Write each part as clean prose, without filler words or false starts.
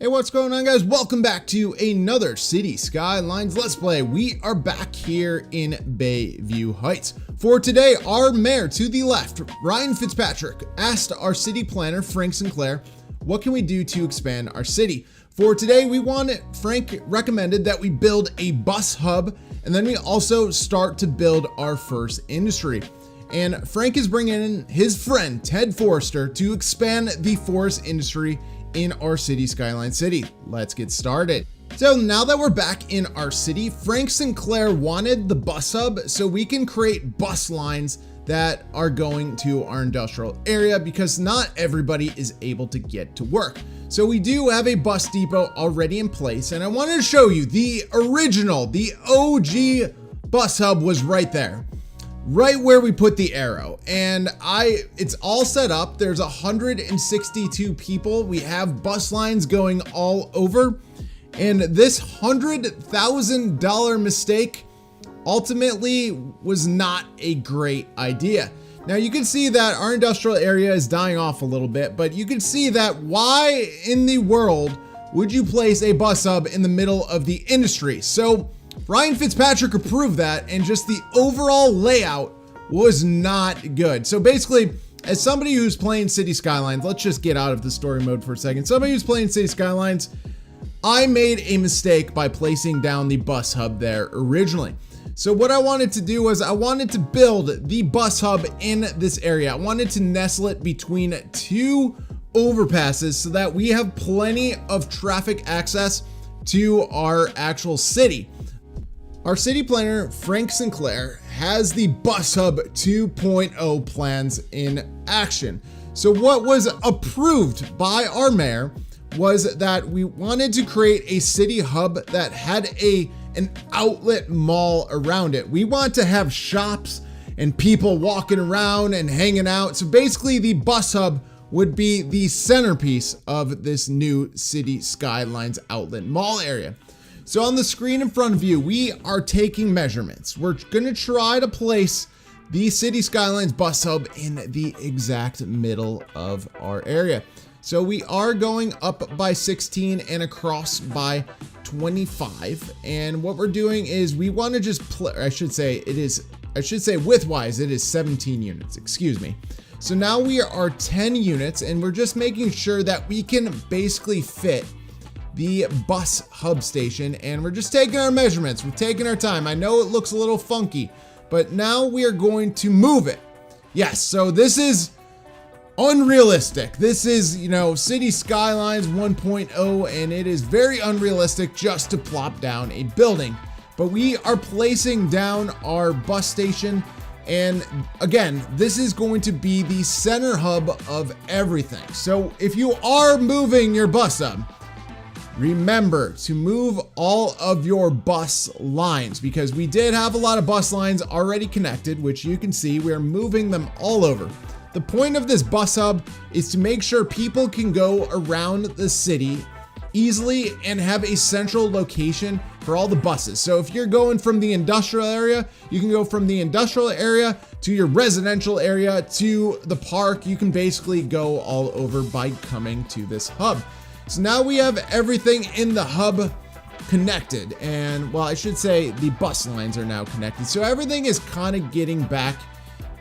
Hey, what's going on, guys? Welcome back to another City Skylines Let's Play. We are back here in Bayview Heights. For today, our mayor to the left, Ryan Fitzpatrick, asked our city planner, Frank Sinclair, what can we do to expand our city? For today, Frank recommended that we build a bus hub, and then we also start to build our first industry. And Frank is bringing in his friend, Ted Forrester, to expand the forest industry in our City Skylines city. Let's get started. So now that we're back in our city, Frank Sinclair wanted the bus hub so we can create bus lines that are going to our industrial area because not everybody is able to get to work. So we do have a bus depot already in place, and I wanted to show you the original, the OG bus hub was right there. Right where we put the arrow, and it's all set up. There's 162 people. We have bus lines going all over, and this $100,000 mistake ultimately was not a great idea. Now you can see that our industrial area is dying off a little bit, but you can see that why in the world would you place a bus hub in the middle of the industry? So Ryan Fitzpatrick approved that, and just the overall layout was not good. So basically, as somebody who's playing City Skylines, let's just get out of the story mode for a second. Somebody who's playing City Skylines, I made a mistake by placing down the bus hub there originally. So what I wanted to do was I wanted to build the bus hub in this area. I wanted to nestle it between two overpasses so that we have plenty of traffic access to our actual city. Our city planner, Frank Sinclair, has the bus hub 2.0 plans in action. So what was approved by our mayor was that we wanted to create a city hub that had an outlet mall around it. We want to have shops and people walking around and hanging out. So basically the bus hub would be the centerpiece of this new City Skylines outlet mall area. So on the screen in front of you, we are taking measurements. We're gonna try to place the City Skylines bus hub in the exact middle of our area. So we are going up by 16 and across by 25. And what we're doing is we wanna just widthwise, it is 17 units, excuse me. So now we are 10 units, and we're just making sure that we can basically fit the bus hub station, and we're just taking our measurements. We're taking our time. I know it looks a little funky, but now we are going to move it. Yes, so this is unrealistic. This is, City Skylines 1.0, and it is very unrealistic just to plop down a building. But we are placing down our bus station, and again, this is going to be the center hub of everything. So if you are moving your bus hub, remember to move all of your bus lines, because we did have a lot of bus lines already connected, which you can see we're moving them all over. The point of this bus hub is to make sure people can go around the city easily and have a central location for all the buses. So if you're going from the industrial area, you can go from the industrial area to your residential area to the park. You can basically go all over by coming to this hub. So now we have everything in the hub connected, and well, I should say the bus lines are now connected. So everything is kind of getting back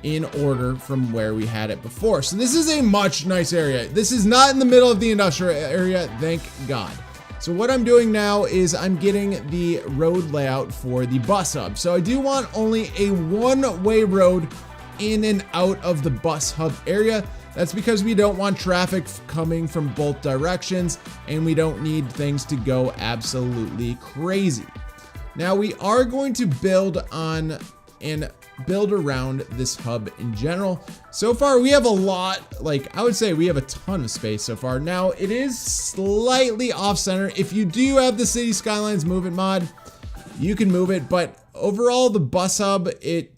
in order from where we had it before. So this is a much nice area. This is not in the middle of the industrial area, thank God. So what I'm doing now is I'm getting the road layout for the bus hub. So I do want only a one-way road in and out of the bus hub area. That's because we don't want traffic coming from both directions, and we don't need things to go absolutely crazy. Now we are going to build on and build around this hub in general. So far we have a lot, I would say we have a ton of space so far. Now it is slightly off center. If you do have the City Skylines Move It mod, you can move it, but overall the bus hub, it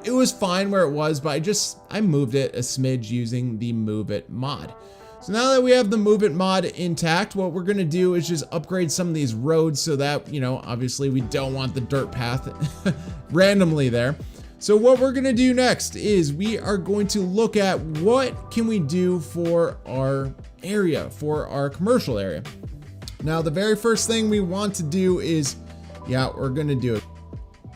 was fine where it was, but I moved it a smidge using the Move It mod. So now that we have the Move It mod intact, what we're gonna do is just upgrade some of these roads so that, obviously we don't want the dirt path randomly there. So what we're gonna do next is we are going to look at what can we do for our area, for our commercial area. Now, the very first thing we want to do is, yeah, we're going to do it.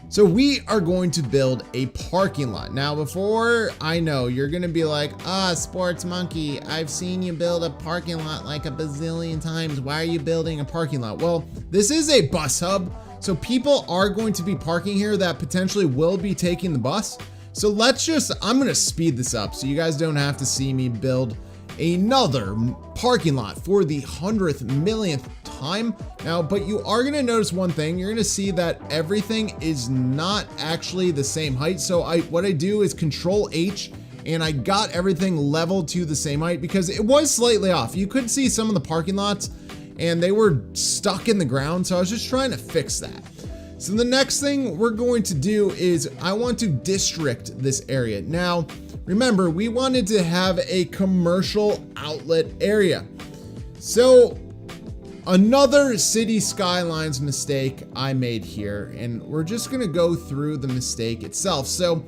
So we are going to build a parking lot. Now, before I know, you're going to be like, Sports Monkey, I've seen you build a parking lot like a bazillion times. Why are you building a parking lot? Well, this is a bus hub. So people are going to be parking here that potentially will be taking the bus. So I'm going to speed this up so you guys don't have to see me build another parking lot for the 100th millionth time. Now, but you are going to notice one thing. You're going to see that everything is not actually the same height. So what I do is Control H, and I got everything leveled to the same height because it was slightly off. You could see some of the parking lots and they were stuck in the ground. So I was just trying to fix that. So the next thing we're going to do is I want to district this area. Now, remember, we wanted to have a commercial outlet area. So another City Skylines mistake I made here, and we're just gonna go through the mistake itself. So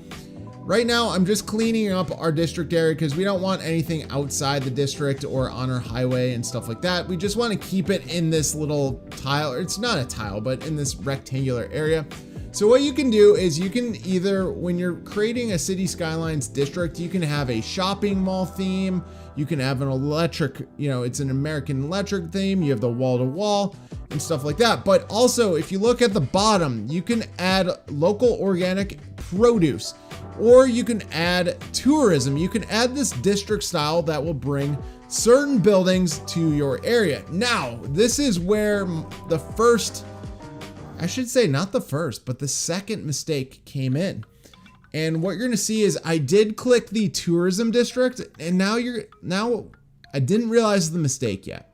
right now I'm just cleaning up our district area because we don't want anything outside the district or on our highway and stuff like that. We just want to keep it in this little tile. It's not a tile, but in this rectangular area. So what you can do is you can either, when you're creating a City Skylines district, you can have a shopping mall theme. You can have an electric, it's an American electric theme. You have the wall to wall and stuff like that. But also, if you look at the bottom, you can add local organic produce, or you can add tourism. You can add this district style that will bring certain buildings to your area. Now, this is where the first, I should say not the first, but the second mistake came in. And what you're gonna see is I did click the tourism district, and now I didn't realize the mistake yet.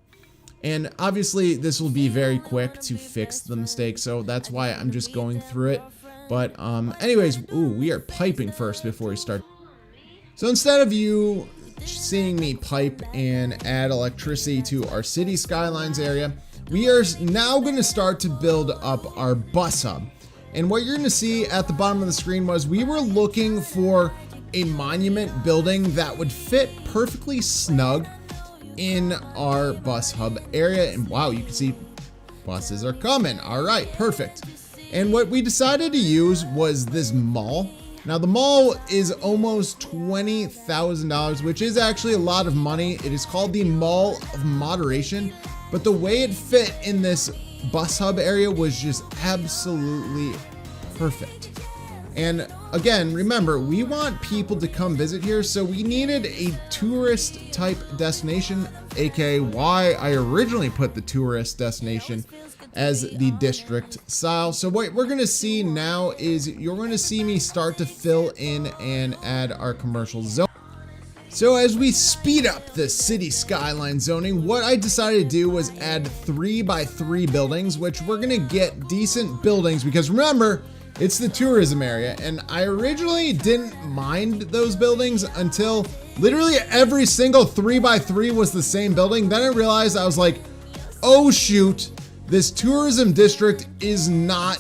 And obviously this will be very quick to fix the mistake, so that's why I'm just going through it. But anyways, we are piping first before we start. So instead of you seeing me pipe and add electricity to our City Skylines area, we are now going to start to build up our bus hub. And what you're going to see at the bottom of the screen was we were looking for a monument building that would fit perfectly snug in our bus hub area. And wow, you can see buses are coming. All right, perfect. And what we decided to use was this mall. Now the mall is almost $20,000, which is actually a lot of money. It is called the Mall of Moderation, but the way it fit in this bus hub area was just absolutely perfect. And again, remember, we want people to come visit here, so we needed a tourist type destination, aka why I originally put the tourist destination as the district style. So what we're gonna see now is you're gonna see me start to fill in and add our commercial zone. So as we speed up the City Skyline zoning, what I decided to do was add 3x3 buildings, which we're gonna get decent buildings because remember, it's the tourism area. And I originally didn't mind those buildings until literally every single 3x3 was the same building. Then I realized, I was like, oh shoot, this tourism district is not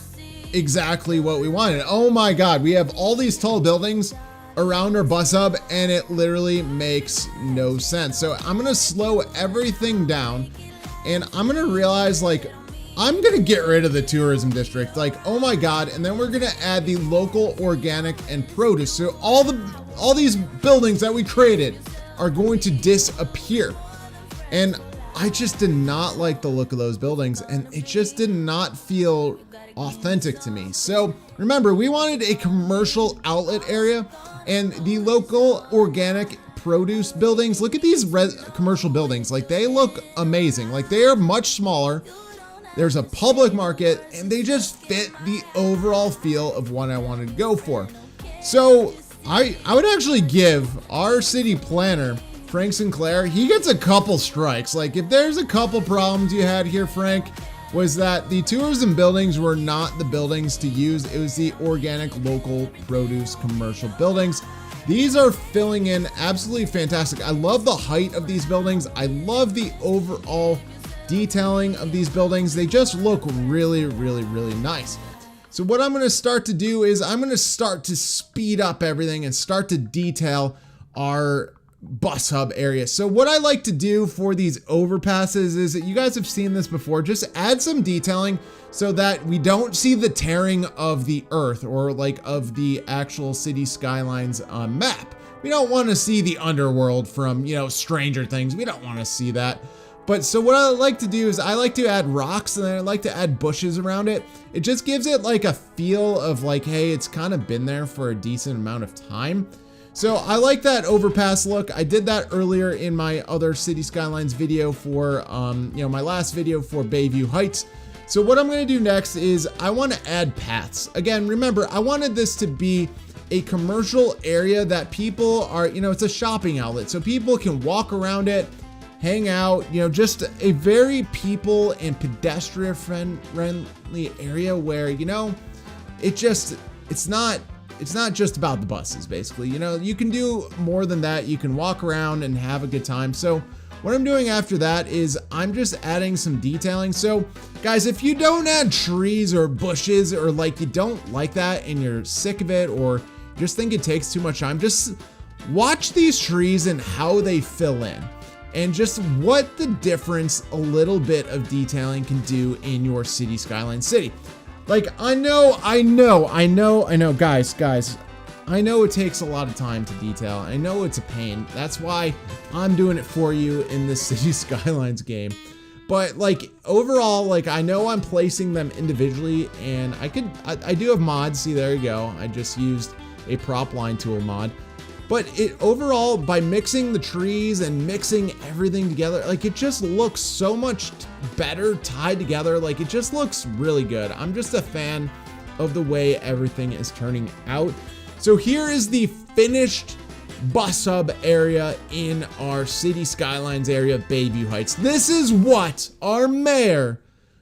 exactly what we wanted. Oh my God, we have all these tall buildings around our bus hub and it literally makes no sense. So I'm gonna slow everything down and I'm gonna realize I'm gonna get rid of the tourism district. Oh my God. And then we're gonna add the local organic and produce. So all these buildings that we created are going to disappear. And I just did not like the look of those buildings and it just did not feel authentic to me. So remember, we wanted a commercial outlet area and the local organic produce buildings. Look at these commercial buildings. They look amazing. They are much smaller. There's a public market and they just fit the overall feel of what I wanted to go for. So I would actually give our city planner, Frank Sinclair, he gets a couple strikes. If there's a couple problems you had here, Frank, was that the tourism buildings were not the buildings to use. It was the organic local produce commercial buildings. These are filling in absolutely fantastic. I love the height of these buildings. I love the overall detailing of these buildings. They just look really, really, really nice. So what I'm gonna start to do is I'm gonna start to speed up everything and start to detail our bus hub area. So what I like to do for these overpasses is that you guys have seen this before, just add some detailing so that we don't see the tearing of the earth or like of the actual city skylines map. We don't want to see the underworld from, you know, Stranger Things. We don't want to see that. But so what I like to do is I like to add rocks and then I like to add bushes around it. It just gives it like a feel of like, hey, it's kind of been there for a decent amount of time. So I like that overpass look. I did that earlier in my other City Skylines video for, you know, my last video for Bayview Heights. So what I'm going to do next is I want to add paths. Again, remember, I wanted this to be a commercial area that people are, you know, it's a shopping outlet. So people can walk around it, hang out, you know, just a very people and pedestrian friendly area where, you know, it's not just about the buses, basically. You know, you can do more than that. You can walk around and have a good time. So what I'm doing after that is I'm just adding some detailing. So guys, if you don't add trees or bushes or like you don't like that and you're sick of it or just think it takes too much time, just watch these trees and how they fill in and just what the difference a little bit of detailing can do in your City Skyline city. Like, I know, guys, I know it takes a lot of time to detail. I know it's a pain. That's why I'm doing it for you in this City Skylines game. But like, overall, like, I know I'm placing them individually and I do have mods. See, there you go. I just used a prop line tool mod. But it overall, by mixing the trees and mixing everything together, like it just looks so much better tied together. Like it just looks really good. I'm just a fan of the way everything is turning out. So here is the finished bus hub area in our City Skylines area of Bayview Heights. This is what our mayor,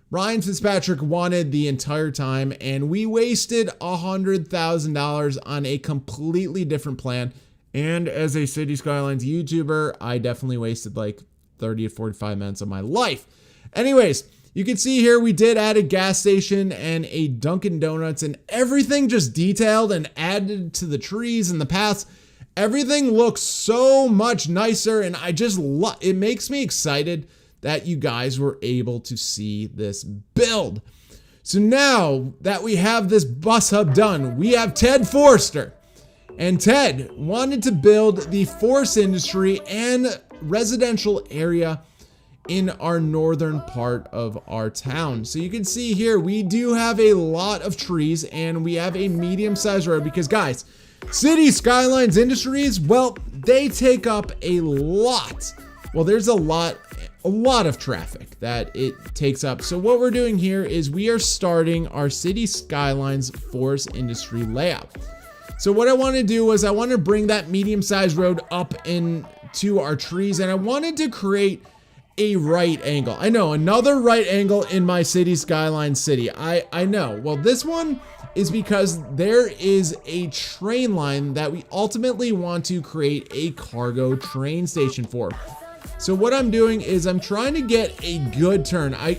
Ryan Fitzpatrick, wanted the entire time, and we wasted $100,000 on a completely different plan. And as a City Skylines YouTuber, I definitely wasted like 30 to 45 minutes of my life. Anyways, you can see here we did add a gas station and a Dunkin' Donuts and everything just detailed and added to the trees and the paths. Everything looks so much nicer, and I just love it. Makes me excited that you guys were able to see this build. So now that we have this bus hub done, we have Ted Forrester. And Ted wanted to build the forest industry and residential area in our northern part of our town. So you can see here, we do have a lot of trees and we have a medium-sized road because guys, City Skylines Industries, well, they take up a lot. Well, there's a lot of traffic that it takes up. So what we're doing here is we are starting our City Skylines forest industry layout. So what I want to do was I want to bring that medium-sized road up into our trees, and I wanted to create a right angle. I know, another right angle in my City Skyline city. I know. Well, this one is because there is a train line that we ultimately want to create a cargo train station for. So what I'm doing is I'm trying to get a good turn. I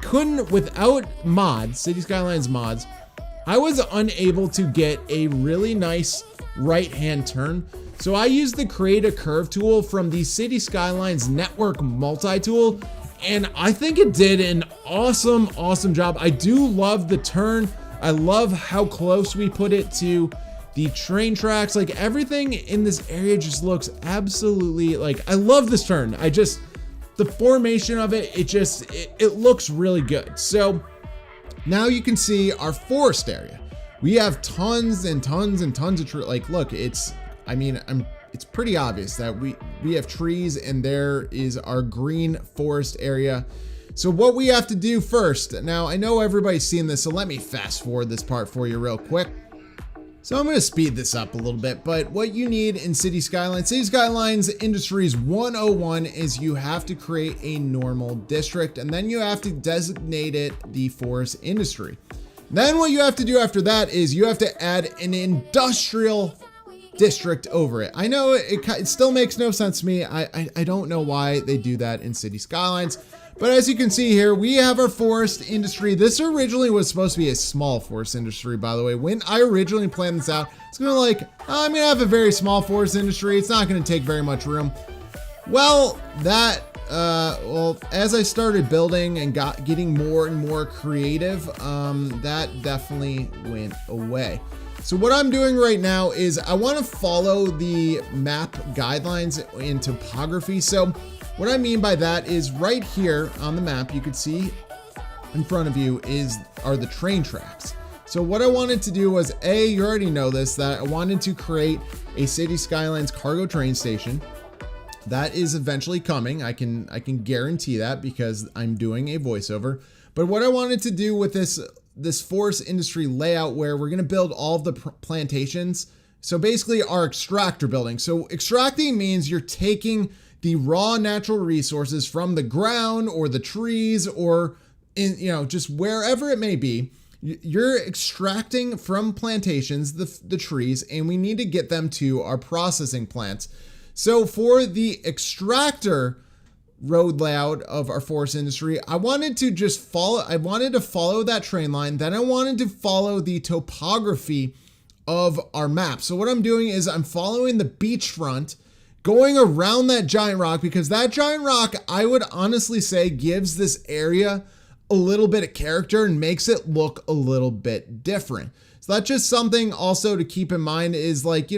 couldn't, without mods, City Skylines mods, I was unable to get a really nice right-hand turn. So I used the Create a Curve tool from the City Skylines Network multi-tool, and I think it did an awesome job. I do love the turn. I love how close we put it to the train tracks. Like everything in this area just looks absolutely, like, I love this turn. The formation of it, it looks really good. So now you can see our forest area. We have tons and tons and tons of trees. Like, look, it's pretty obvious that we have trees and there is our green forest area. So what we have to do first, now I know everybody's seen this, so let me fast forward this part for you real quick. So I'm going to speed this up a little bit, but what you need in City Skylines Industries 101 is you have to create a normal district, and then you have to designate it the forest industry. Then what you have to do after that is you have to add an industrial district over it. I know it still makes no sense to me. I don't know why they do that in City Skylines, But as you can see here, we have our forest industry. This originally was supposed to be a small forest industry, by the way. When I originally planned this out, it's gonna like, I'm gonna have a very small forest industry. It's not gonna take very much room. Well, as I started building and getting more and more creative, that definitely went away. So what I'm doing right now is I want to follow the map guidelines in topography. So what I mean by that is right here on the map, you can see in front of you are the train tracks. So what I wanted to do was, you already know this, that I wanted to create a City Skylines cargo train station. That is eventually coming. I can guarantee that because I'm doing a voiceover. But what I wanted to do with this forest industry layout where we're going to build all of the plantations. So basically our extractor building. So extracting means you're taking the raw natural resources from the ground or the trees or just wherever it may be. You're extracting from plantations the trees, and we need to get them to our processing plants. So for the extractor road layout of our forest industry, I wanted to follow that train line. Then I wanted to follow the topography of our map. So what I'm doing is I'm following the beachfront, going around that giant rock, because that giant rock, I would honestly say, gives this area a little bit of character and makes it look a little bit different. So that's just something also to keep in mind is like,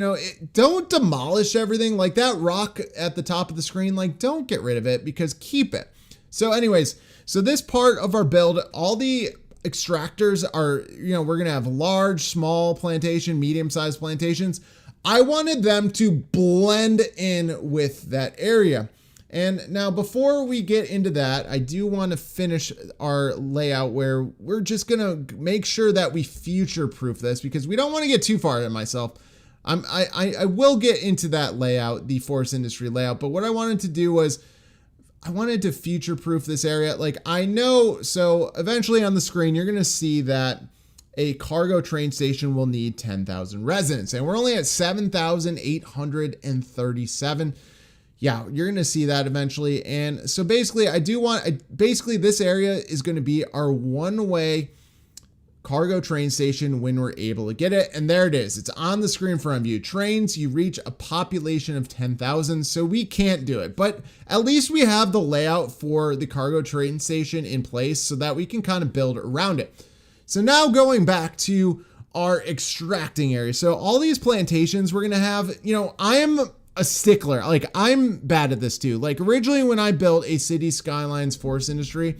don't demolish everything. Like that rock at the top of the screen, like don't get rid of it, because keep it. So anyways, so this part of our build, all the extractors are, we're going to have large, small plantation, medium-sized plantations. I wanted them to blend in with that area. And now before we get into that, I do want to finish our layout where we're just going to make sure that we future-proof this, because we don't want to get too far ahead of myself. I will get into that layout, the forest industry layout, but what I wanted to do was I wanted to future-proof this area. Like so eventually on the screen, you're going to see that a cargo train station will need 10,000 residents, and we're only at 7,837. Yeah, you're going to see that eventually. And so basically this area is going to be our one-way cargo train station when we're able to get it. And there it is. It's on the screen in front of you. Trains, you reach a population of 10,000. So we can't do it, but at least we have the layout for the cargo train station in place so that we can kind of build around it. So now going back to our extracting area. So all these plantations we're going to have, I am a stickler. Like I'm bad at this too. Like originally when I built a City Skylines forest industry,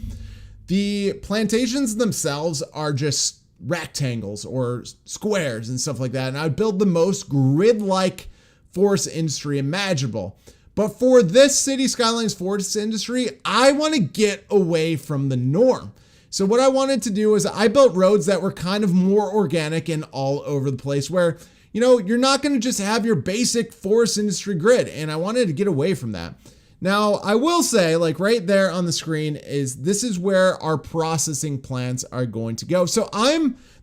the plantations themselves are just rectangles or squares and stuff like that. And I'd build the most grid-like forest industry imaginable. But for this City Skylines forest industry, I want to get away from the norm. So what I wanted to do is I built roads that were kind of more organic and all over the place where you're not going to just have your basic forest industry grid. And I wanted to get away from that. Now, I will say, like right there on the screen this is where our processing plants are going to go. So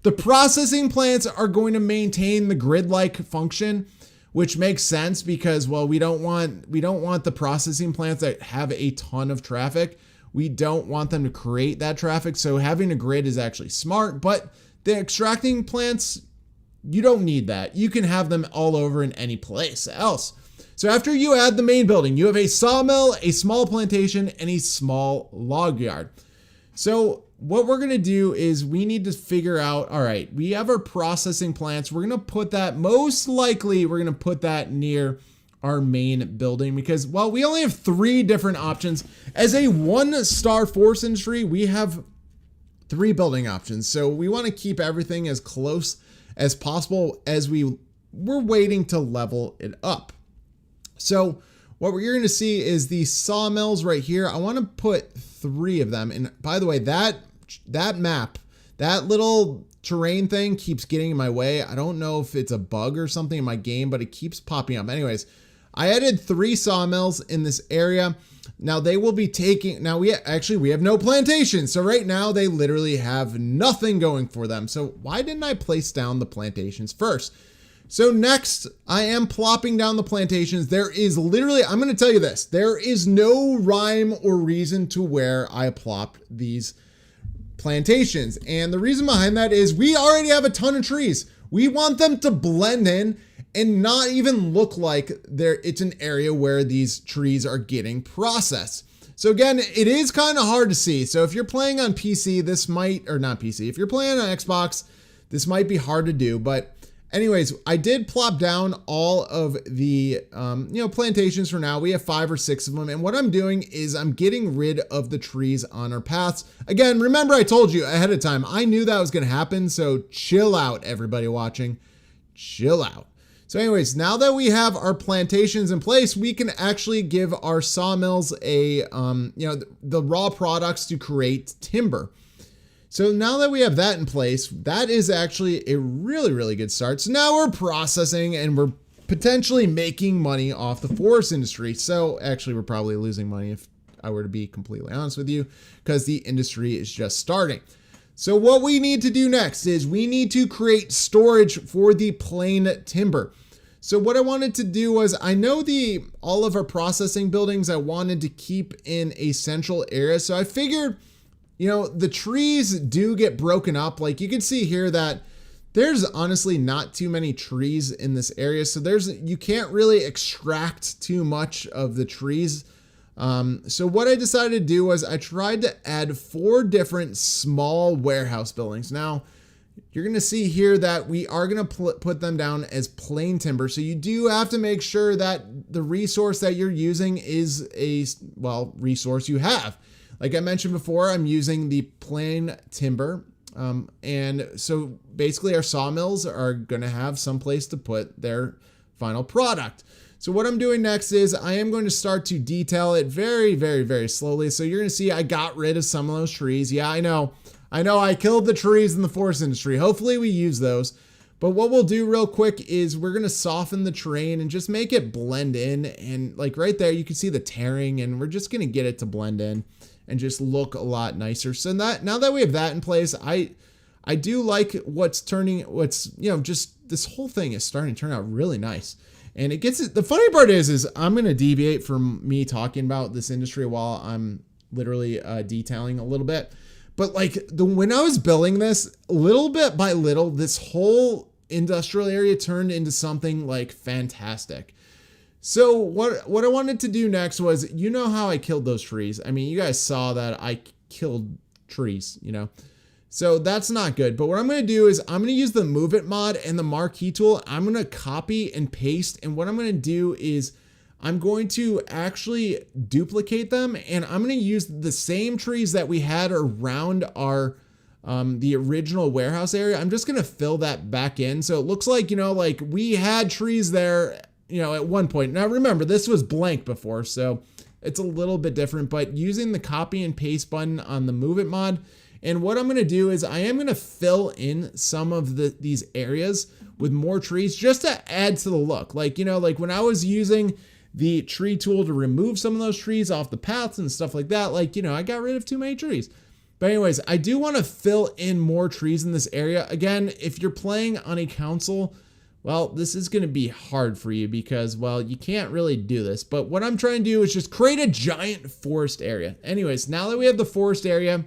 the processing plants are going to maintain the grid-like function, which makes sense because, well, we don't want the processing plants that have a ton of traffic. We don't want them to create that traffic. So having a grid is actually smart, but the extracting plants, you don't need that. You can have them all over in any place else. So after you add the main building, you have a sawmill, a small plantation, and a small log yard. So what we're going to do is we need to figure out, all right, we have our processing plants. We're going to put that, most likely we're going to put that near our main building because, well, we only have 3 different options. As a 1-star forest industry, we have 3 building options. So we want to keep everything as close as possible as we're waiting to level it up. So what you're going to see is the sawmills right here. I want to put 3 of them. And by the way, that map, that little terrain thing keeps getting in my way. I don't know if it's a bug or something in my game, but it keeps popping up. Anyways, I added 3 sawmills in this area. Now they will be we have no plantation. So right now they literally have nothing going for them. So why didn't I place down the plantations first? So next, I am plopping down the plantations. There is literally, I'm going to tell you this, there is no rhyme or reason to where I plopped these plantations. And the reason behind that is we already have a ton of trees. We want them to blend in and not even look like it's an area where these trees are getting processed. So again, it is kind of hard to see. So if you're playing on PC, this might, or not PC, if you're playing on Xbox, this might be hard to do. But anyways, I did plop down all of the, plantations for now. We have 5 or 6 of them. And what I'm doing is I'm getting rid of the trees on our paths. Again, remember I told you ahead of time, I knew that was going to happen. So chill out, everybody watching, chill out. So anyways, now that we have our plantations in place, we can actually give our sawmills the raw products to create timber. So now that we have that in place, that is actually a really, really good start. So now we're processing and we're potentially making money off the forest industry. So actually, we're probably losing money if I were to be completely honest with you, because the industry is just starting. So what we need to do next is we need to create storage for the plain timber. So what I wanted to do was, I know all of our processing buildings I wanted to keep in a central area. So I figured, the trees do get broken up. Like you can see here that there's honestly not too many trees in this area. So you can't really extract too much of the trees. So what I decided to do was I tried to add 4 different small warehouse buildings. Now, you're going to see here that we are going to put them down as plain timber. So you do have to make sure that the resource that you're using is resource you have. Like I mentioned before, I'm using the plain timber. And so basically our sawmills are going to have some place to put their final product. So what I'm doing next is I am going to start to detail it very, very, very slowly. So you're going to see I got rid of some of those trees. Yeah, I know I killed the trees in the forest industry. Hopefully we use those. But what we'll do real quick is we're going to soften the terrain and just make it blend in. And like right there, you can see the tearing, and we're just going to get it to blend in and just look a lot nicer. So now that we have that in place, I do like just this whole thing is starting to turn out really nice. And the funny part is I'm going to deviate from me talking about this industry while I'm literally detailing a little bit. But when I was building this, little bit by little, this whole industrial area turned into something fantastic. So what I wanted to do next was, how I killed those trees. I mean, you guys saw that I killed trees, So that's not good. But what I'm going to do is I'm going to use the Move It mod and the Marquee tool. I'm going to copy and paste. And what I'm going to do is I'm going to actually duplicate them. And I'm going to use the same trees that we had around our the original warehouse area. I'm just going to fill that back in. So it looks like, we had trees there, at one point. Now remember, this was blank before, so it's a little bit different. But using the copy and paste button on the Move It mod, and what I'm going to do is I am going to fill in some of these areas with more trees just to add to the look. Like when I was using the tree tool to remove some of those trees off the paths and stuff like that, I got rid of too many trees. But anyways, I do want to fill in more trees in this area. Again, if you're playing on a console, well, this is going to be hard for you because, you can't really do this. But what I'm trying to do is just create a giant forest area. Anyways, now that we have the forest area,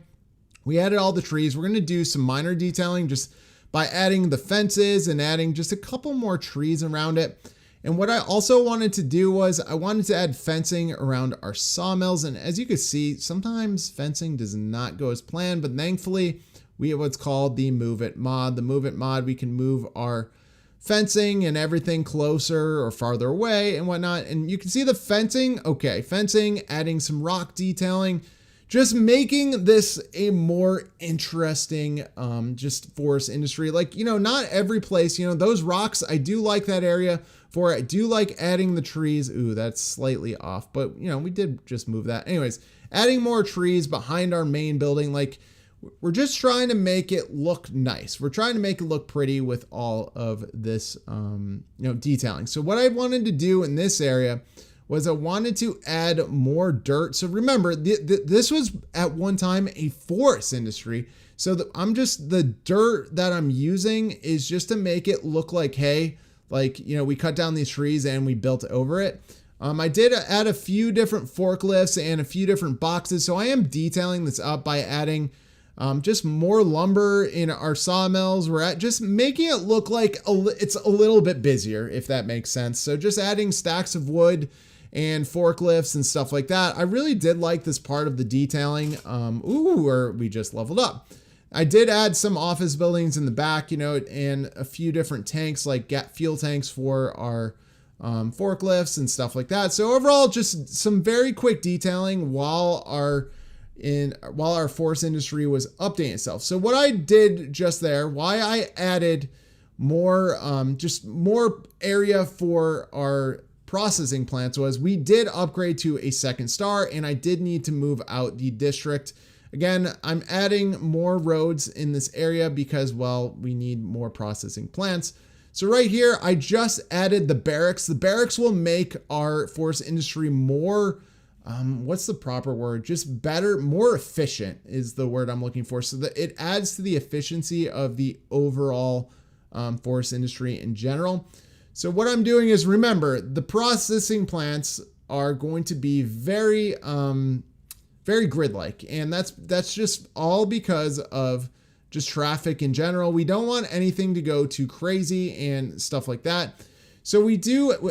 we added all the trees. We're going to do some minor detailing just by adding the fences and adding just a couple more trees around it. And what I also wanted to do was I wanted to add fencing around our sawmills. And as you can see, sometimes fencing does not go as planned, but thankfully we have what's called the Move It mod. The Move It mod, we can move our fencing and everything closer or farther away and whatnot. And you can see the fencing. Okay, fencing, adding some rock detailing, just making this a more interesting just forest industry. Not every place, those rocks, I do like that area for it. I do like adding the trees. Ooh, that's slightly off, but we did just move that. Anyways, adding more trees behind our main building. We're just trying to make it look nice. We're trying to make it look pretty with all of this, detailing. So what I wanted to do in this area was I wanted to add more dirt. So remember, this was at one time a forest industry. So the dirt that I'm using is just to make it look like, hey, like, you know, we cut down these trees and we built over it. I did add a few different forklifts and a few different boxes. So I am detailing this up by adding just more lumber in our sawmills. We're at just making it look like it's a little bit busier, if that makes sense. So just adding stacks of wood and forklifts and stuff like that. I really did like this part of the detailing. We just leveled up. I did add some office buildings in the back, you know, and a few different tanks, like fuel tanks for our forklifts and stuff like that. So overall, just some very quick detailing while our forest industry was updating itself. So what I did just there, why I added more, just more area for our processing plants, was we did upgrade to a second star, and I did need to move out the district. Again, I'm adding more roads in this area because, well, we need more processing plants. So right here, I just added the barracks. The barracks will make our forest industry more, what's the proper word? Just better, more efficient is the word I'm looking for. So that it adds to the efficiency of the overall forest industry in general. So what I'm doing is, remember, the processing plants are going to be very grid-like, and that's just all because of just traffic in general. We don't want anything to go too crazy and stuff like that. So I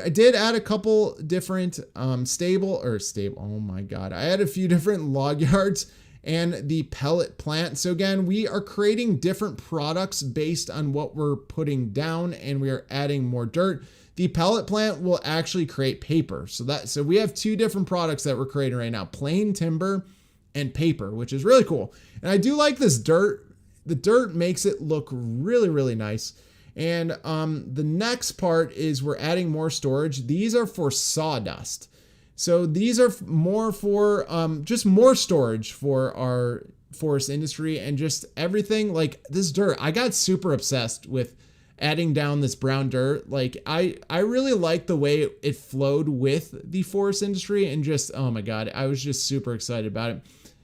did add a couple different oh my God. I had a few different log yards and the pellet plant. So again, we are creating different products based on what we're putting down, and we are adding more dirt. The pellet plant will actually create paper. So we have two different products that we're creating right now, plain timber and paper, which is really cool. And I do like this dirt. The dirt makes it look really, really nice. And the next part is we're adding more storage. These are for sawdust. So these are more for just more storage for our forest industry and just everything like this dirt. I got super obsessed with adding down this brown dirt. Like I really like the way it flowed with the forest industry, and just, oh my God, I was just super excited about it.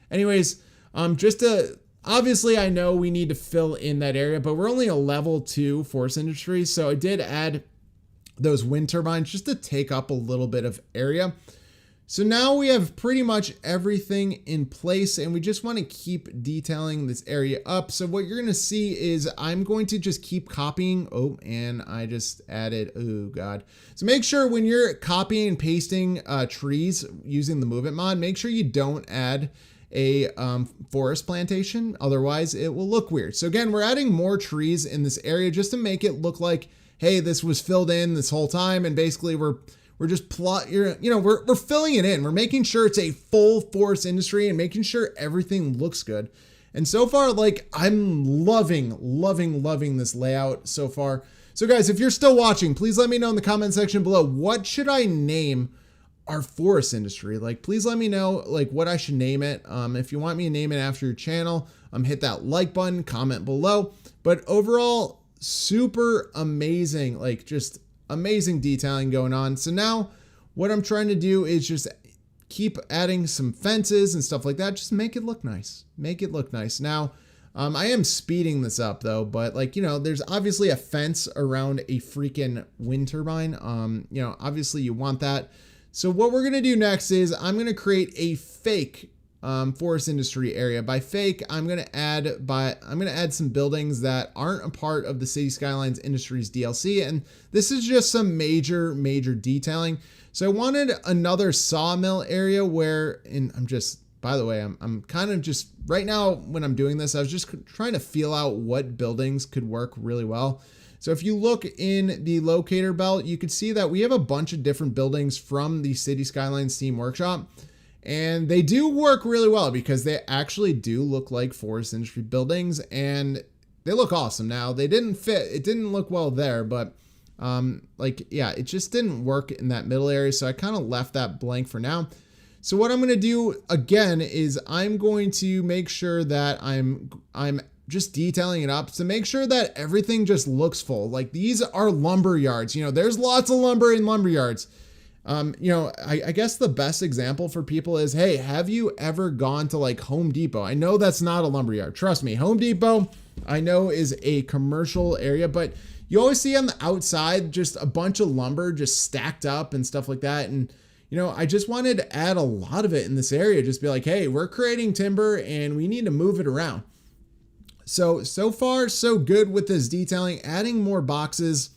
Anyways, obviously I know we need to fill in that area, but we're only a level 2 forest industry. So I did add those wind turbines just to take up a little bit of area. So now we have pretty much everything in place, and we just want to keep detailing this area up. So what you're going to see is I'm going to just keep copying. Oh, and I just added, oh God. So make sure when you're copying and pasting trees using the movement mod, make sure you don't add a forest plantation. Otherwise it will look weird. So again, we're adding more trees in this area just to make it look like, hey, this was filled in this whole time. And basically we're just we're filling it in. We're making sure it's a full forest industry and making sure everything looks good. And so far, like, I'm loving this layout so far. So guys, if you're still watching, please let me know in the comment section below, what should I name our forest industry? Like, please let me know like what I should name it. If you want me to name it after your channel, hit that like button, comment below. But overall, super amazing, like just amazing detailing going on. So now what I'm trying to do is just keep adding some fences and stuff like that. Just make it look nice. Make it look nice. Now, I am speeding this up though, but like, you know, there's obviously a fence around a freaking wind turbine. You know, obviously you want that. So what we're going to do next is I'm going to create a fake forest industry area. By fake, I'm going to add some buildings that aren't a part of the City Skylines Industries DLC. And this is just some major detailing. So I wanted another sawmill area where, and by the way, I'm kind of just right now when I'm doing this, I was just trying to feel out what buildings could work really well. So if you look in the locator belt, you could see that we have a bunch of different buildings from the City Skylines Steam Workshop. And they do work really well because they actually do look like forest industry buildings and they look awesome. Now they didn't fit, it didn't look well there, but it just didn't work in that middle area. So I kind of left that blank for now. So what I'm going to do again is I'm going to make sure that I'm just detailing it up to make sure that everything just looks full. Like these are lumber yards, you know, there's lots of lumber in lumber yards. You know, I guess the best example for people is, hey, have you ever gone to like Home Depot? I know that's not a lumberyard. Trust me, Home Depot, I know is a commercial area, but you always see on the outside just a bunch of lumber just stacked up and stuff like that. And, you know, I just wanted to add a lot of it in this area. Just be like, hey, we're creating timber and we need to move it around. So far, so good with this detailing, adding more boxes,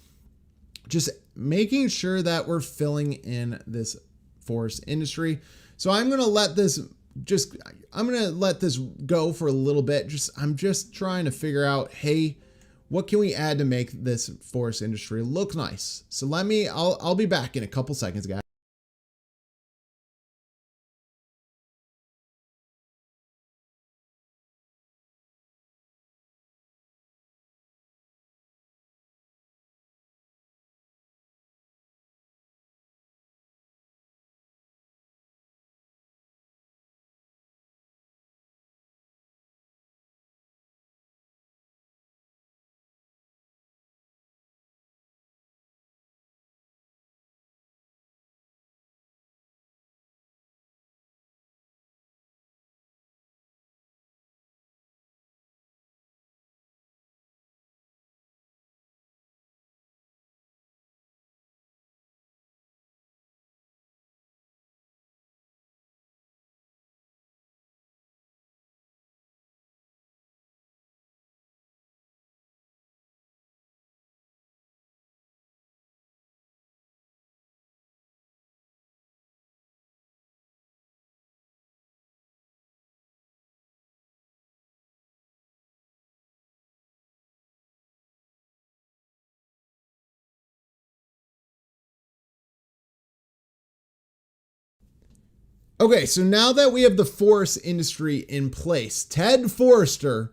just making sure that we're filling in this forest industry. So I'm going to let this go for a little bit. I'm just trying to figure out, hey, what can we add to make this forest industry look nice? So I'll be back in a couple seconds, guys. Okay, so now that we have the forest industry in place, Ted Forrester,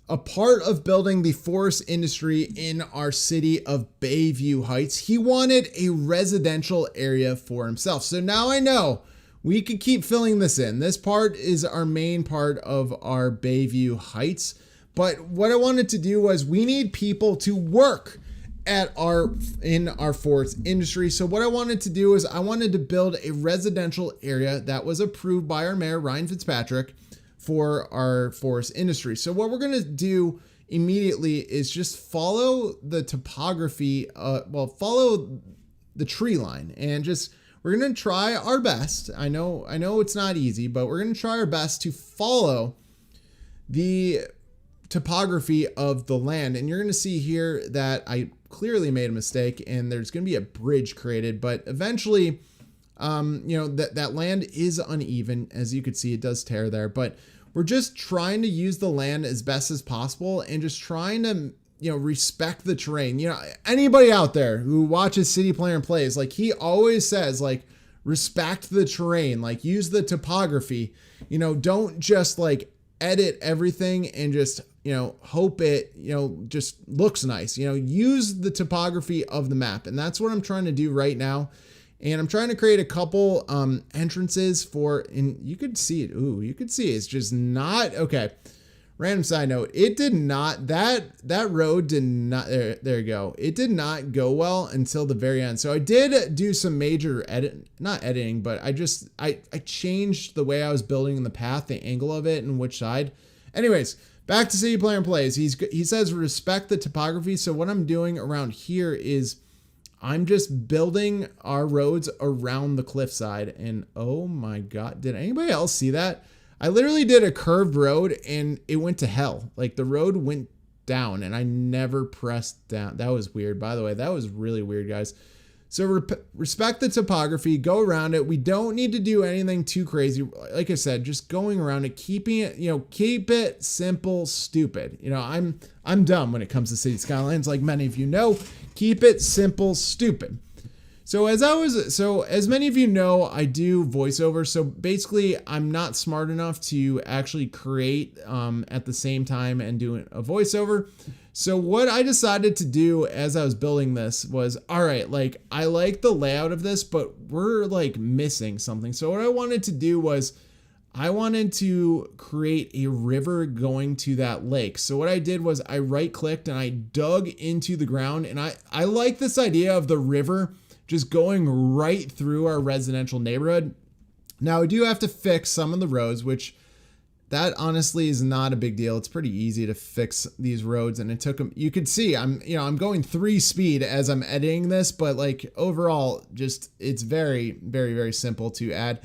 a part of building the forest industry in our city of Bayview Heights, he wanted a residential area for himself. So now I know we could keep filling this in. This part is our main part of our Bayview Heights. But what I wanted to do was we need people to work in our forest industry. So what I wanted to do is I wanted to build a residential area that was approved by our mayor, Ryan Fitzpatrick, for our forest industry. So what we're going to do immediately is just follow the topography, follow the tree line, and we're going to try our best. I know it's not easy, but we're going to try our best to follow the topography of the land. And you're going to see here that I clearly made a mistake and there's going to be a bridge created, but eventually, that land is uneven. As you could see, it does tear there, but we're just trying to use the land as best as possible and just trying to, respect the terrain. Anybody out there who watches City Planner Plays, like he always says, like, respect the terrain, like use the topography, don't just like edit everything and just, hope it, just looks nice, use the topography of the map. And that's what I'm trying to do right now. And I'm trying to create a couple entrances and you could see it. Ooh, you could see it's just not okay. Random side note, it did not, that road did not, there you go. It did not go well until the very end. So I did do some major not editing, but I changed the way I was building the path, the angle of it and which side. Anyways, back to City Planner Plays. He says respect the topography. So what I'm doing around here is I'm just building our roads around the cliffside. And oh my God, did anybody else see that? I literally did a curved road and it went to hell. Like the road went down and I never pressed down. That was weird. By the way, that was really weird, guys. So respect the topography, go around it. We don't need to do anything too crazy. Like I said, just going around it, keeping it, keep it simple, stupid. I'm dumb when it comes to City Skylines. Like many of you know, keep it simple, stupid. So as many of you know, I do voiceover. So basically I'm not smart enough to actually create at the same time and do a voiceover. So what I decided to do as I was building this was, all right, like I like the layout of this, but we're like missing something. So what I wanted to do was I wanted to create a river going to that lake. So what I did was I right clicked and I dug into the ground, and I like this idea of the river just going right through our residential neighborhood. Now I do have to fix some of the roads, which that honestly is not a big deal. It's pretty easy to fix these roads, and it took them, you could see I'm going 3 speed as I'm editing this, but like overall just it's very, very, very simple to add.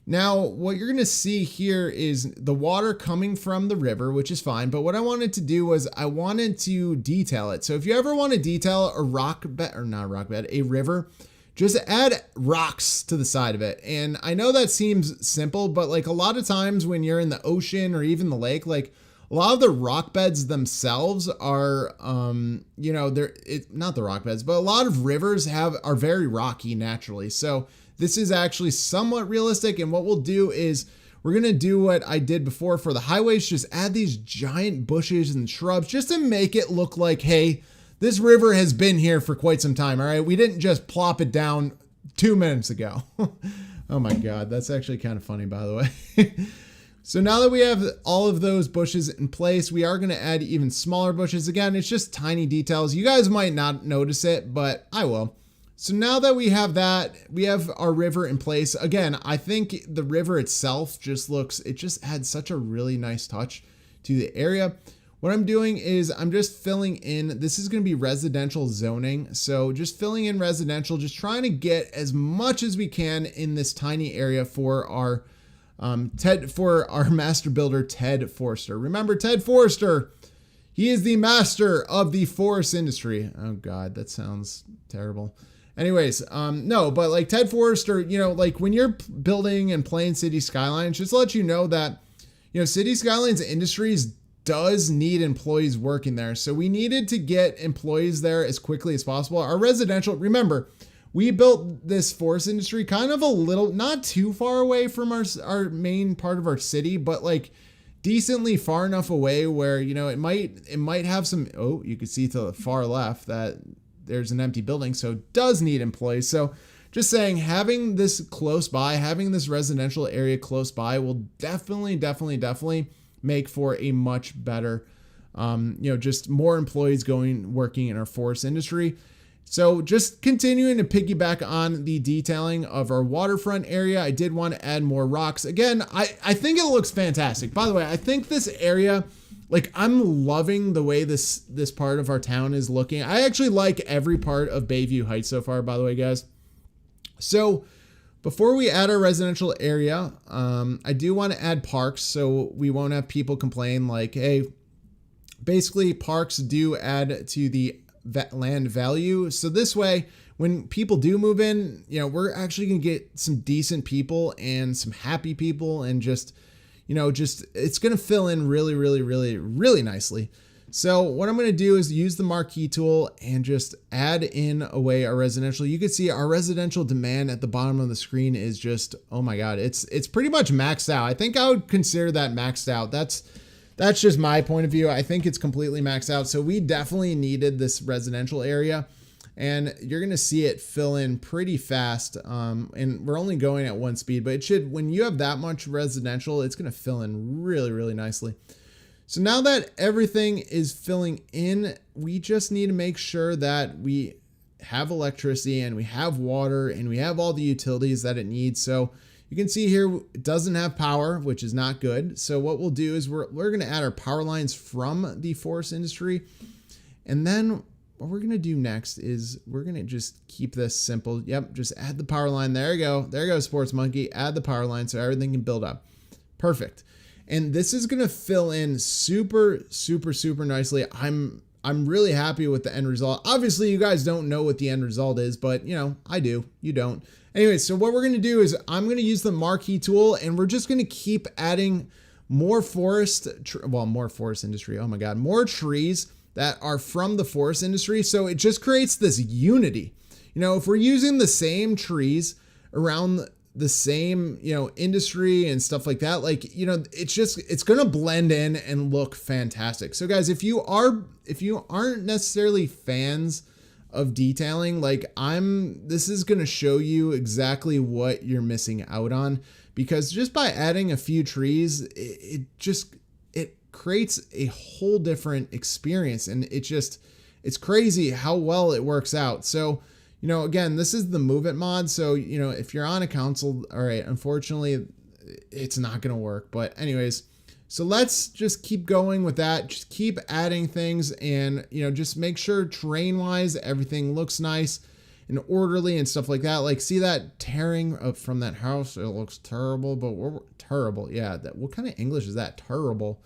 Now, what you're going to see here is the water coming from the river, which is fine. But what I wanted to do was I wanted to detail it. So if you ever want to detail a rock bed, or not a rock bed, a river, just add rocks to the side of it. And I know that seems simple, but like a lot of times when you're in the ocean or even the lake, like a lot of the rock beds themselves are, not the rock beds, but a lot of rivers are very rocky naturally. So this is actually somewhat realistic. And what we'll do is we're going to do what I did before for the highways, just add these giant bushes and shrubs just to make it look like, hey, this river has been here for quite some time. All right. We didn't just plop it down 2 minutes ago. Oh my God. That's actually kind of funny, by the way. So now that we have all of those bushes in place, we are going to add even smaller bushes. Again, it's just tiny details. You guys might not notice it, but I will. So now that we have that, we have our river in place. Again, I think the river itself it just adds such a really nice touch to the area. What I'm doing is I'm just filling in, this is going to be residential zoning. So just filling in residential, just trying to get as much as we can in this tiny area for our master builder, Ted Forster. Remember Ted Forster, he is the master of the forest industry. Oh God, that sounds terrible. Anyways, no, but like Ted Forster, like when you're building and playing City Skylines, just to let you know that, City Skylines Industries does need employees working there. So we needed to get employees there as quickly as possible. Our residential, remember, we built this forest industry kind of a little, not too far away from our main part of our city, but like decently far enough away where, it might have some, you can see to the far left that there's an empty building, so it does need employees. So just saying, having this close by, having this residential area close by will definitely make for a much better, just more employees working in our forest industry. So just continuing to piggyback on the detailing of our waterfront area, I did want to add more rocks. Again, I think it looks fantastic. By the way, I think this area, like I'm loving the way this part of our town is looking. I actually like every part of Bayview Heights so far, by the way, guys. So before we add our residential area, I do want to add parks so we won't have people complain like, hey, basically parks do add to the land value. So this way, when people do move in, we're actually going to get some decent people and some happy people and just it's going to fill in really, really, really, really nicely. So what I'm going to do is use the marquee tool and just add in away our residential. You can see our residential demand at the bottom of the screen is just, oh my God, it's pretty much maxed out. I think I would consider that maxed out. That's just my point of view. I think it's completely maxed out. So we definitely needed this residential area. And you're going to see it fill in pretty fast. And we're only going at 1 speed, but when you have that much residential, it's going to fill in really, really nicely. So now that everything is filling in, we just need to make sure that we have electricity and we have water and we have all the utilities that it needs. So you can see here, it doesn't have power, which is not good. So what we'll do is we're going to add our power lines from the forest industry. And then what we're going to do next is we're going to just keep this simple. Yep, just add the power line. There you go. There you go, Sports Monkey. Add the power line so everything can build up. Perfect. And this is going to fill in super, super, super nicely. I'm really happy with the end result. Obviously, you guys don't know what the end result is, but I do. You don't. Anyway, so what we're going to do is I'm going to use the marquee tool and we're just going to keep adding more forest industry. Oh my God, more trees that are from the forest industry. So it just creates this unity. If we're using the same trees around the same, industry and stuff like that, it's going to blend in and look fantastic. So guys, if you aren't necessarily fans of detailing, this is going to show you exactly what you're missing out on, because just by adding a few trees, it creates a whole different experience. And it's crazy how well it works out. So, again, this is the Move It mod. So, if you're on a console, all right, unfortunately it's not going to work, but anyways, So let's just keep going with that. Just keep adding things and, just make sure terrain wise, everything looks nice and orderly and stuff like that. Like, see that tearing up from that house? It looks terrible, but we're terrible. Yeah. What kind of English is that? Terrible.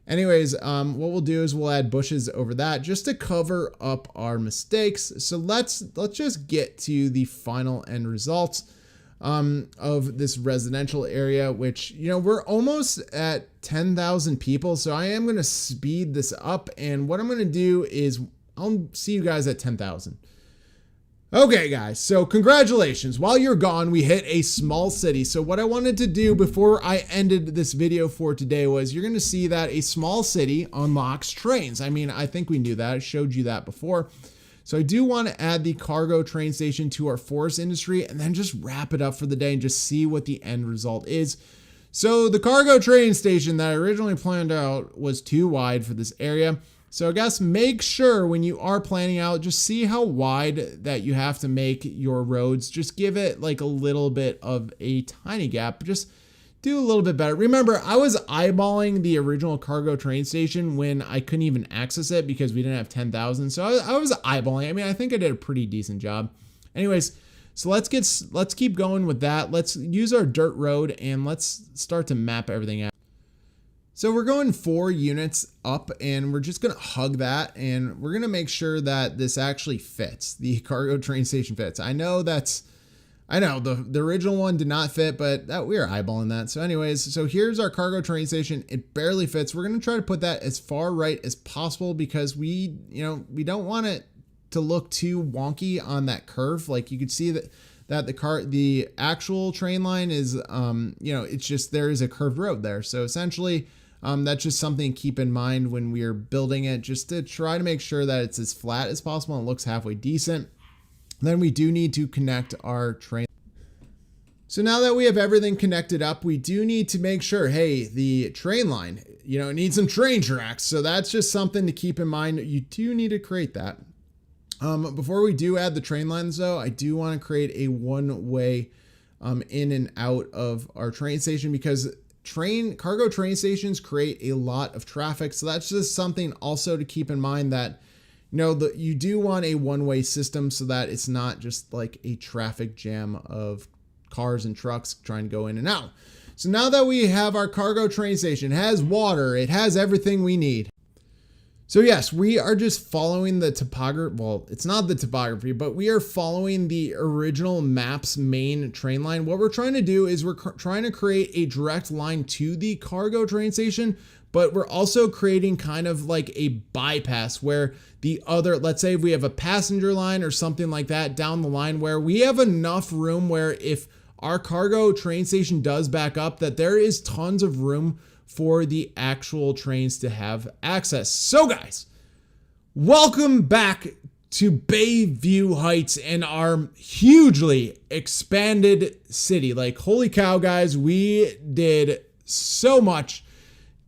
Anyways, what we'll do is we'll add bushes over that just to cover up our mistakes. So let's just get to the final end results of this residential area, which, we're almost at 10,000 people. So I am going to speed this up. And what I'm going to do is I'll see you guys at 10,000. Okay, guys, so congratulations. While you're gone, we hit a small city. So what I wanted to do before I ended this video for today was you're going to see that a small city unlocks trains. I mean, I think we knew that. I showed you that before. So I do want to add the cargo train station to our forest industry and then just wrap it up for the day and just see what the end result is. So the cargo train station that I originally planned out was too wide for this area. So I guess make sure when you are planning out, just see how wide that you have to make your roads. Just give it like a little bit of a tiny gap. Just do a little bit better. Remember, I was eyeballing the original cargo train station when I couldn't even access it because we didn't have 10,000. So I was eyeballing. I mean, I think I did a pretty decent job. Anyways, so let's keep going with that. Let's use our dirt road and let's start to map everything out. So we're going 4 units up and we're just going to hug that and we're going to make sure that this actually fits. The cargo train station fits. I know the original one did not fit, but we are eyeballing that. So anyways, so here's our cargo train station. It barely fits. We're going to try to put that as far right as possible because we don't want it to look too wonky on that curve. Like you could see that the actual train line is, it's just, there is a curved road there. So essentially, that's just something to keep in mind when we are building it, just to try to make sure that it's as flat as possible and looks halfway decent. Then we do need to connect our train. So now that we have everything connected up, we do need to make sure, hey, the train line, it needs some train tracks. So that's just something to keep in mind. You do need to create that. Before we do add the train lines though, I do want to create a one-way in and out of our train station because cargo train stations create a lot of traffic. So that's just something also to keep in mind that, you do want a one-way system so that it's not just like a traffic jam of cars and trucks trying to go in and out. So now that we have our cargo train station, it has water, it has everything we need. So yes, we are just following the topography. Well, it's not the topography, but we are following the original map's main train line. What we're trying to do is we're trying to create a direct line to the cargo train station, but we're also creating kind of like a bypass where let's say if we have a passenger line or something like that down the line where we have enough room where if our cargo train station does back up, that there is tons of room for the actual trains to have access. So guys, welcome back to Bayview Heights and our hugely expanded city. Like, holy cow, guys, we did so much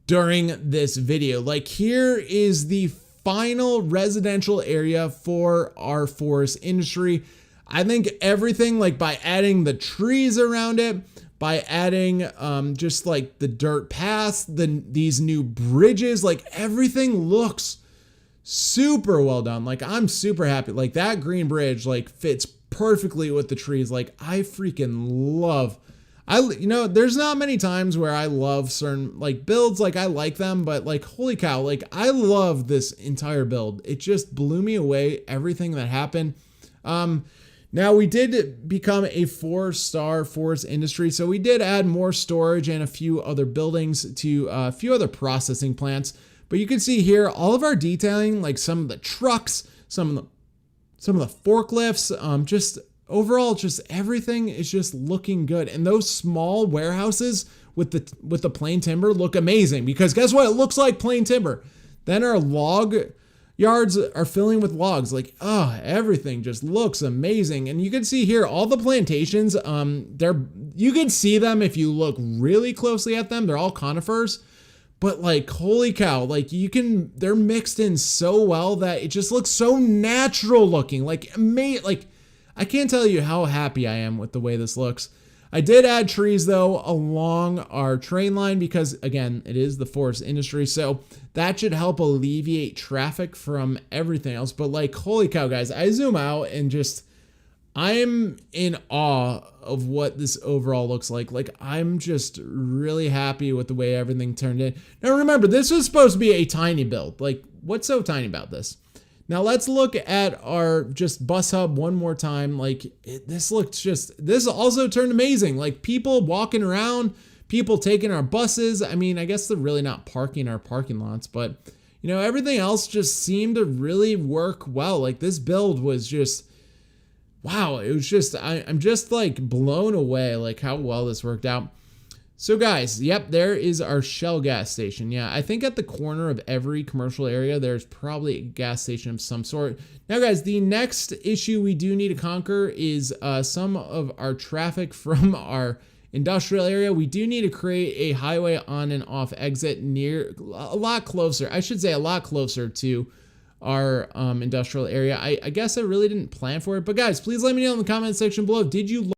during this video. Like, here is the final residential area for our forest industry. I think everything, like by adding the trees around it, by adding just like the dirt paths, these new bridges, like everything looks super well done. Like, I'm super happy. Like, that green bridge like fits perfectly with the trees. Like, I freaking love, there's not many times where I love certain like builds. Like, I like them, but like, holy cow, like I love this entire build. It just blew me away, everything that happened. Now we did become a 4-star forest industry, so we did add more storage and a few other buildings to a few other processing plants. But you can see here all of our detailing, like some of the trucks, some of the forklifts, just overall, just everything is just looking good. And those small warehouses with the plain timber look amazing because guess what? It looks like plain timber. Then our log yards are filling with logs. Like, everything just looks amazing. And you can see here all the plantations, you can see them if you look really closely at them. They're all conifers, but like, holy cow, like they're mixed in so well that it just looks so natural looking. Like, I can't tell you how happy I am with the way this looks. I did add trees though along our train line because again, it is the forest industry. So that should help alleviate traffic from everything else. But like, holy cow, guys, I zoom out and just, I'm in awe of what this overall looks like. Like, I'm just really happy with the way everything turned in. Now remember, this was supposed to be a tiny build. Like, what's so tiny about this? Now let's look at our just bus hub one more time. Like this also turned amazing. Like people walking around, people taking our buses. I mean, I guess they're really not parking our parking lots, but you know, everything else just seemed to really work well. Like this build was just, wow. It was just, I'm just like blown away, like how well this worked out. So guys, yep, there is our Shell gas station. Yeah, I think at the corner of every commercial area, there's probably a gas station of some sort. Now guys, the next issue we do need to conquer is some of our traffic from our industrial area. We do need to create a highway on and off exit near, a lot closer to our industrial area. I guess I really didn't plan for it, but guys, please let me know in the comment section below. Did you